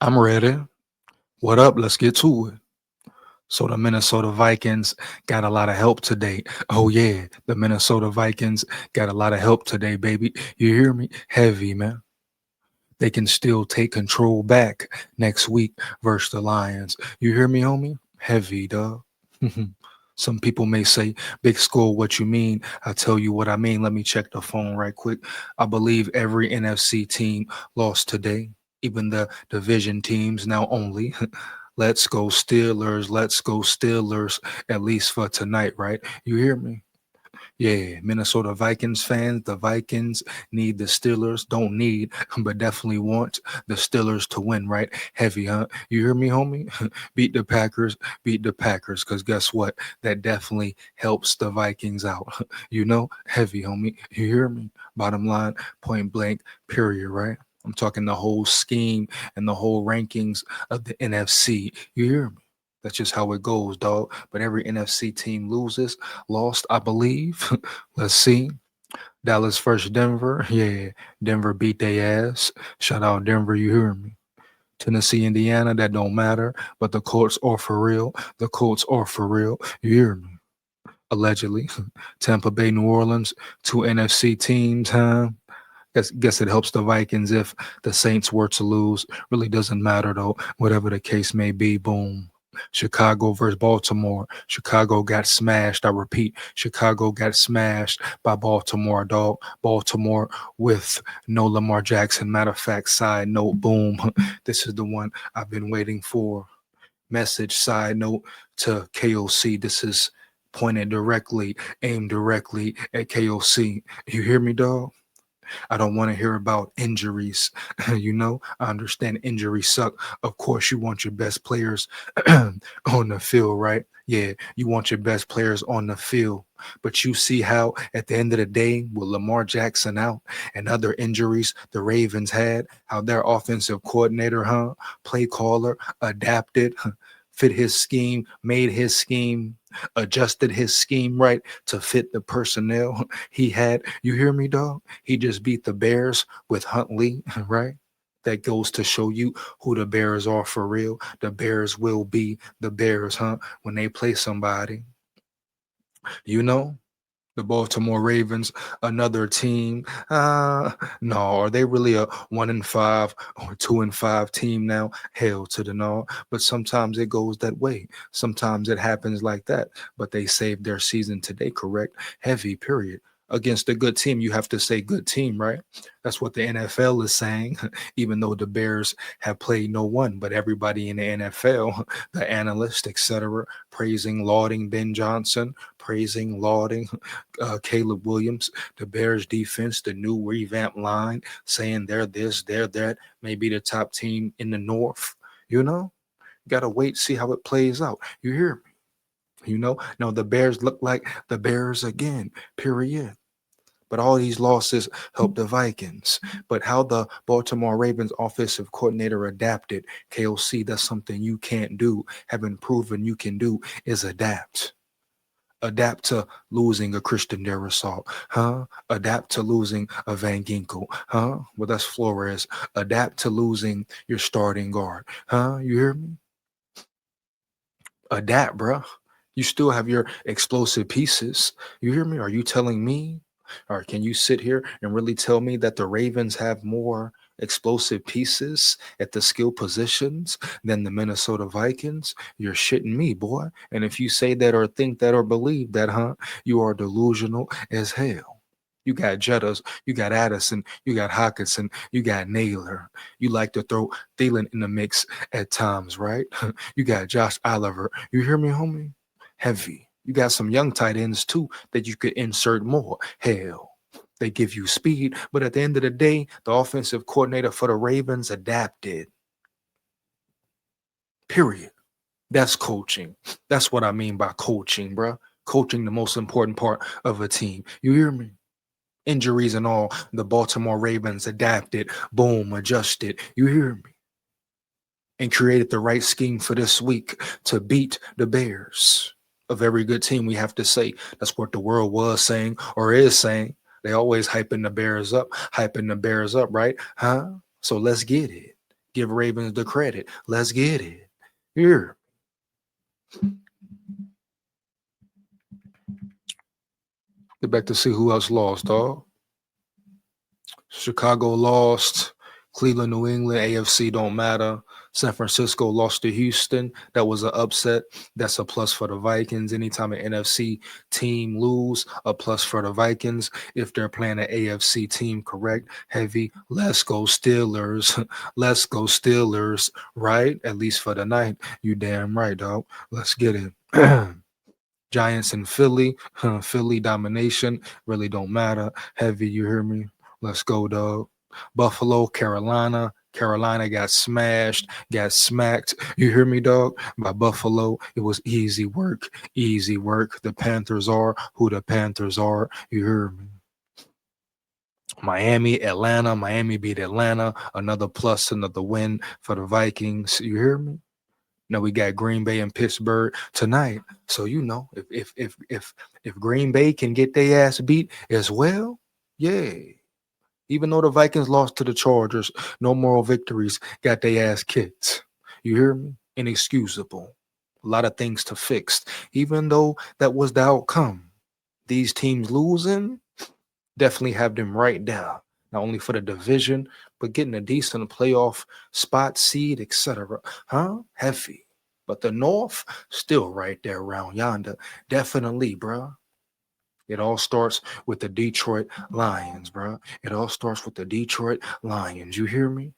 I'm ready. What up? Let's get to it. So the Minnesota Vikings got a lot of help today. Oh yeah, the Minnesota Vikings got a lot of help today, baby. You hear me? Heavy, man. They can still take control back next week versus the Lions. You hear me, homie? Heavy, dog. Some people may say, Big Skull, what you mean? I tell you what I mean. Let me check the phone right quick. I believe every NFC team lost today, even the division teams now only. Let's go Steelers. Let's go Steelers, at least for tonight, right? You hear me? Yeah, Minnesota Vikings fans, the Vikings need the Steelers. Don't need, but definitely want the Steelers to win, right? Heavy, huh? You hear me, homie? Beat the Packers, because guess what? That definitely helps the Vikings out. Heavy, homie. You hear me? Bottom line, point blank, period, right? I'm talking the whole scheme and the whole rankings of the NFC. You hear me? That's just how it goes, dog. But every NFC team loses lost, I believe. Let's see. Dallas versus Denver. Yeah, Denver beat their ass. Shout out Denver, you hear me? Tennessee, Indiana, that don't matter. But the Colts are for real. The Colts are for real. You hear me? Allegedly. Tampa Bay, New Orleans, two NFC teams, huh? Guess it helps the Vikings if the Saints were to lose. Really doesn't matter though. Whatever the case may be, boom. Chicago versus Baltimore. Chicago got smashed. I repeat, Chicago got smashed by Baltimore, dog. Baltimore with no Lamar Jackson. Matter of fact, side note, boom. This is the one I've been waiting for. Message side note to KOC. This is pointed directly, aimed directly at KOC. You hear me, dog? I don't want to hear about injuries. I understand injuries suck. Of course, you want your best players on the field, right? Yeah, you want your best players on the field. But you see how, at the end of the day, with Lamar Jackson out and other injuries the Ravens had, how their offensive coordinator, play caller, adapted, fit his scheme, made his scheme, adjusted his scheme right to fit the personnel he had. You hear me, dog? He just beat the Bears with Huntley, right? That goes to show you who the Bears are for real. The Bears will be the Bears, when they play somebody. You know? The Baltimore Ravens, another team. No, are they really a 1-5 or 2-5 team now? Hell to the no. But sometimes it goes that way. Sometimes it happens like that. But they saved their season today, correct? Heavy, period. Against a good team, you have to say good team, right? That's what the NFL is saying, even though the Bears have played no one, but everybody in the NFL, the analysts, etc., praising, lauding Ben Johnson, praising, lauding Caleb Williams, the Bears defense, the new revamped line, saying they're this, they're that, maybe the top team in the North. Gotta wait, see how it plays out. You hear me? No, the Bears look like the Bears again, period. But all these losses help the Vikings. But how the Baltimore Ravens offensive coordinator adapted, KOC, that's something you can't do, haven't proven you can do, is adapt. Adapt to losing a Christian Darrisaw, huh? Adapt to losing a Van Ginkel, huh? Well, that's Flores. Adapt to losing your starting guard, huh? You hear me? Adapt, bruh. You still have your explosive pieces. You hear me? Are you telling me? Or can you sit here and really tell me that the Ravens have more explosive pieces at the skill positions than the Minnesota Vikings? You're shitting me, boy. And if you say that or think that or believe that, you are delusional as hell. You got Jettas, you got Addison, you got Hawkinson, you got Naylor. You like to throw Thielen in the mix at times, right? You got Josh Oliver. You hear me, homie? Heavy. You got some young tight ends too that you could insert more. Hell, they give you speed, but at the end of the day, the offensive coordinator for the Ravens adapted. Period. That's coaching. That's what I mean by coaching, bruh. Coaching, the most important part of a team. You hear me? Injuries and all, the Baltimore Ravens adapted, boom, adjusted. You hear me? And created the right scheme for this week to beat the Bears. A very good team, we have to say. That's what the world was saying or is saying. They always hyping the Bears up, right? Huh? So let's get it. Give Ravens the credit. Let's get it. Here. Get back to see who else lost, dog. Chicago lost. Cleveland, New England, AFC don't matter. San Francisco lost to Houston. That was an upset. That's a plus for the Vikings. Anytime an NFC team lose, a plus for the Vikings. If they're playing an AFC team correct, heavy, let's go Steelers. Let's go Steelers, right? At least for the night. You damn right, dog. Let's get it. Giants and Philly, Philly domination really don't matter. Heavy, you hear me? Let's go, dog. Buffalo, Carolina. Carolina got smashed, got smacked. You hear me, dog? By Buffalo, it was easy work, easy work. The Panthers are who the Panthers are. You hear me? Miami, Atlanta. Miami beat Atlanta. Another plus, another win for the Vikings. You hear me? Now we got Green Bay and Pittsburgh tonight. So you know, if Green Bay can get their ass beat as well, yeah. Even though the Vikings lost to the Chargers, no moral victories, got their ass kicked. You hear me? Inexcusable. A lot of things to fix. Even though that was the outcome. These teams losing, definitely have them right down. Not only for the division, but getting a decent playoff spot, seed, etc. Huh? Heavy. But the North, still right there around yonder. Definitely, bruh. It all starts with the Detroit Lions, bruh. It all starts with the Detroit Lions. You hear me?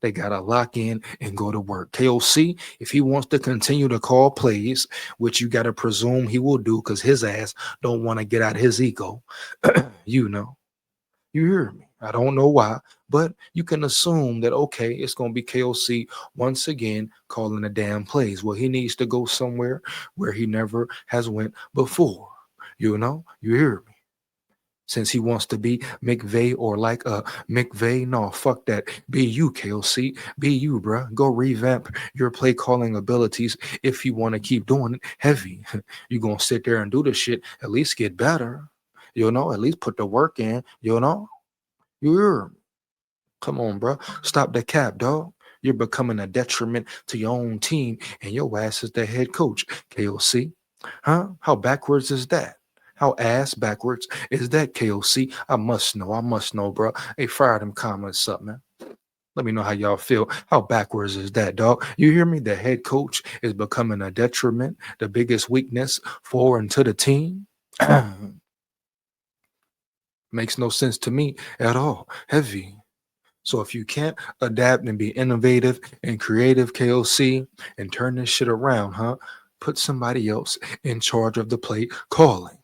They got to lock in and go to work. KOC, if he wants to continue to call plays, which you got to presume he will do because his ass don't want to get out his ego, you know. You hear me? I don't know why, but you can assume that, okay, it's going to be KOC once again calling the damn plays. Well, he needs to go somewhere where he never has went before. You know? You hear me? Since he wants to be McVay or like McVay, no, fuck that. Be you, KOC. Be you, bruh. Go revamp your play calling abilities if you want to keep doing it heavy. You going to sit there and do the shit, at least get better. You know, at least put the work in, you know? Yeah. Come on, bro. Stop the cap, dog. You're becoming a detriment to your own team, and your ass is the head coach, KOC. Huh? How backwards is that? How ass backwards is that, KOC? I must know. I must know, bro. Hey, fire them comments up, man. Let me know how y'all feel. How backwards is that, dog? You hear me? The head coach is becoming a detriment, the biggest weakness for and to the team. Makes no sense to me at all. Heavy. So if you can't adapt and be innovative and creative, KOC, and turn this shit around, huh? Put somebody else in charge of the play calling.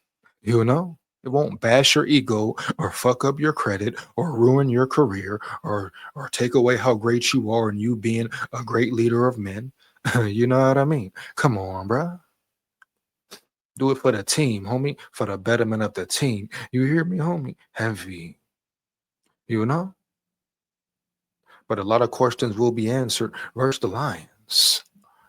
You know? It won't bash your ego or fuck up your credit or ruin your career or take away how great you are and you being a great leader of men. You know what I mean? Come on, bruh. Do it for the team, homie, for the betterment of the team. You hear me, homie? Heavy. You know? But a lot of questions will be answered versus the Lions.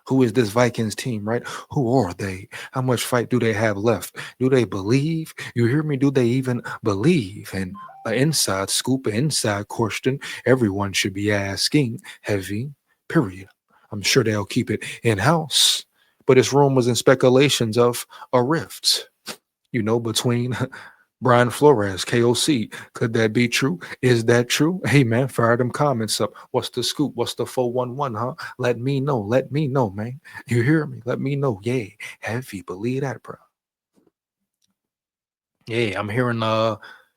Who is this Vikings team, right? Who are they? How much fight do they have left? Do they believe? You hear me? Do they even believe? And an inside scoop, an inside question everyone should be asking. Heavy, period. I'm sure they'll keep it in house. But it's rumors and speculations of a rift, between Brian Flores, KOC. Could that be true? Is that true? Hey, man, fire them comments up. What's the scoop? What's the 411, huh? Let me know. Let me know, man. You hear me? Let me know. Yeah. Heavy. Believe that, bro. Yeah, I'm hearing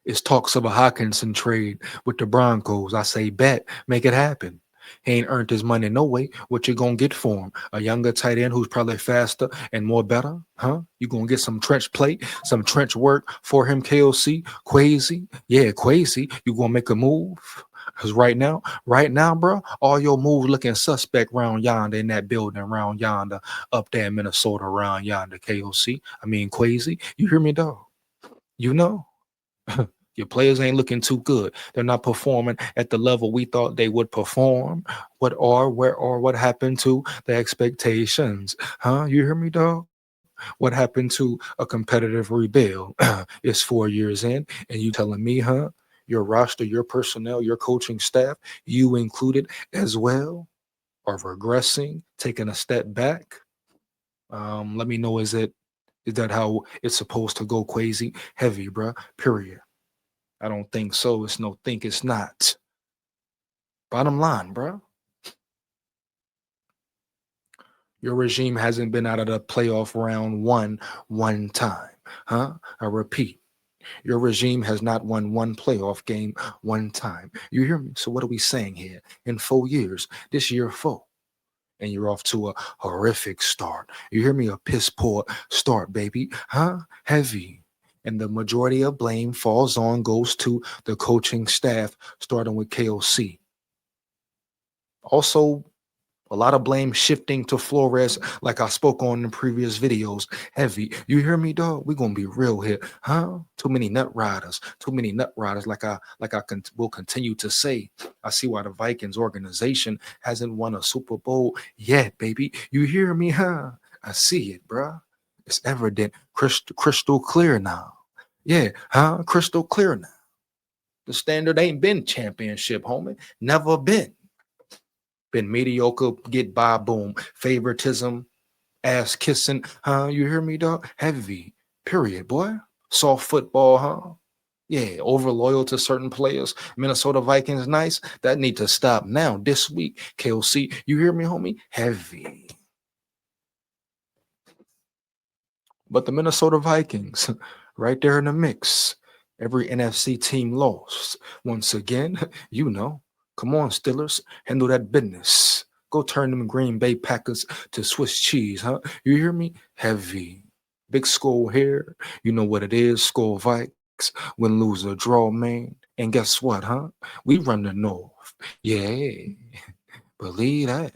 it's talks of a Hawkinson trade with the Broncos. I say bet, make it happen. He ain't earned his money no way. What you gonna get for him? A younger tight end who's probably faster and more better, huh? You gonna get some trench play, some trench work for him, KOC, Quasi. Yeah, Quasi. You gonna make a move? Cause right now, bro, all your moves looking suspect round yonder in that building, around yonder, up there in Minnesota, around yonder, KOC. I mean Quasi. You hear me, dog? You know, your players ain't looking too good. They're not performing at the level we thought they would perform. What happened to the expectations? Huh? You hear me, dog? What happened to a competitive rebuild? It's 4 years in, and you telling me, huh? Your roster, your personnel, your coaching staff, you included as well, are regressing, taking a step back. Let me know, is that how it's supposed to go crazy? Heavy, bruh. Period. I don't think so. It's no think it's not. Bottom line, bruh. Your regime hasn't been out of the playoff round one time. Huh? I repeat, your regime has not won one playoff game one time. You hear me? So what are we saying here? In 4 years, this year four, and you're off to a horrific start. You hear me? A piss poor start, baby. Huh? Heavy. And the majority of blame goes to the coaching staff, starting with KOC. Also, a lot of blame shifting to Flores, like I spoke on in previous videos. Heavy. You hear me, dog? We're gonna be real here. Huh? Too many nut riders. Too many nut riders, will continue to say. I see why the Vikings organization hasn't won a Super Bowl yet, baby. You hear me, huh? I see it, bruh. It's evident, crystal clear now. Yeah, huh? Crystal clear now. The standard ain't been championship, homie. Never been mediocre, get by, boom. Favoritism, ass kissing, huh? You hear me, dog? Heavy, period, boy. Soft football, huh? Yeah, over loyal to certain players. Minnesota Vikings, nice. That need to stop now. This week, KOC, you hear me, homie? Heavy. But the Minnesota Vikings, right there in the mix. Every NFC team lost. Once again, you know. Come on, Steelers, handle that business. Go turn them Green Bay Packers to Swiss cheese, huh? You hear me? Heavy. Big skull here. You know what it is. Skull Vikes. Win, lose, or draw, man. And guess what, huh? We run the North. Yeah. Believe that.